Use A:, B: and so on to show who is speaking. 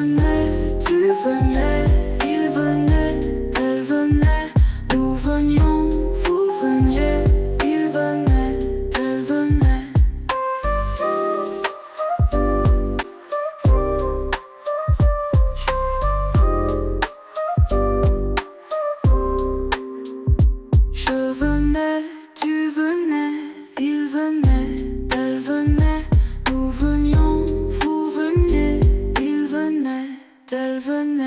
A: venait, tu venais, il venait, elle venait, nous venions, vous veniez, il venait, elle venait. Je venais, tu venais, il venait, elle venait, nous venions, vous veniez, il venait, elle venait.